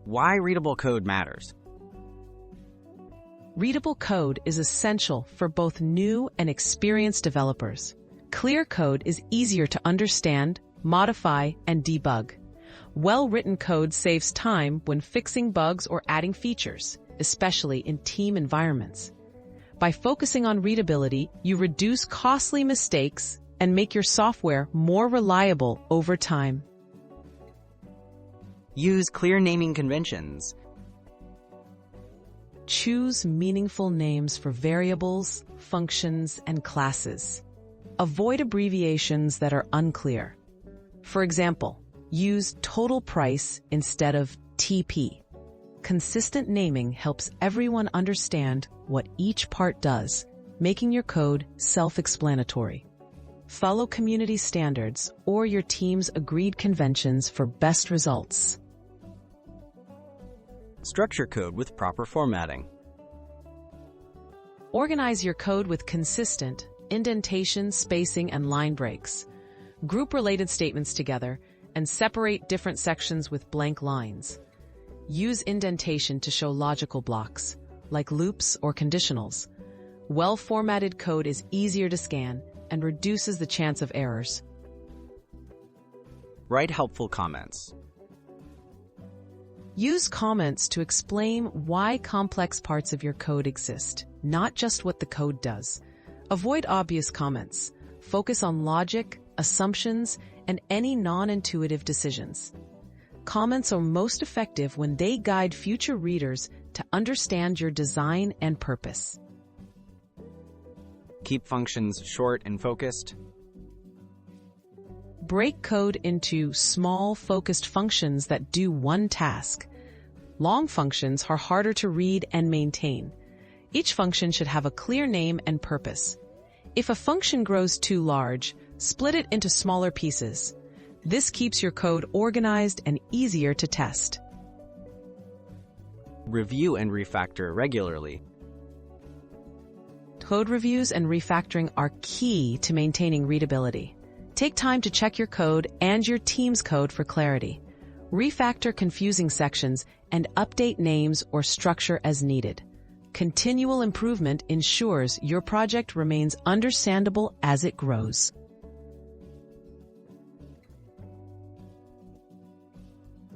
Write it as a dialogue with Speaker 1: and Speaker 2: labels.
Speaker 1: Why readable code matters.
Speaker 2: Readable code is essential for both new and experienced developers. Clear code is easier to understand, modify, and debug. Well-written code saves time when fixing bugs or adding features, especially in team environments. By focusing on readability, you reduce costly mistakes and make your software more reliable over time.
Speaker 1: Use clear naming conventions.
Speaker 2: Choose meaningful names for variables, functions, and classes. Avoid abbreviations that are unclear. For example, use total price instead of TP. Consistent naming helps everyone understand what each part does, making your code self-explanatory. Follow community standards or your team's agreed conventions for best results.
Speaker 1: Structure code with proper formatting.
Speaker 2: Organize your code with consistent indentation, spacing, and line breaks. Group related statements together and separate different sections with blank lines. Use indentation to show logical blocks, like loops or conditionals. Well-formatted code is easier to scan and reduces the chance of errors.
Speaker 1: Write helpful comments.
Speaker 2: Use comments to explain why complex parts of your code exist, not just what the code does. Avoid obvious comments. Focus on logic, assumptions, and any non-intuitive decisions. Comments are most effective when they guide future readers to understand your design and purpose.
Speaker 1: Keep functions short and focused.
Speaker 2: Break code into small, focused functions that do one task. Long functions are harder to read and maintain. Each function should have a clear name and purpose. If a function grows too large, split it into smaller pieces. This keeps your code organized and easier to test.
Speaker 1: Review and refactor regularly.
Speaker 2: Code reviews and refactoring are key to maintaining readability. Take time to check your code and your team's code for clarity. Refactor confusing sections and update names or structure as needed. Continual improvement ensures your project remains understandable as it grows.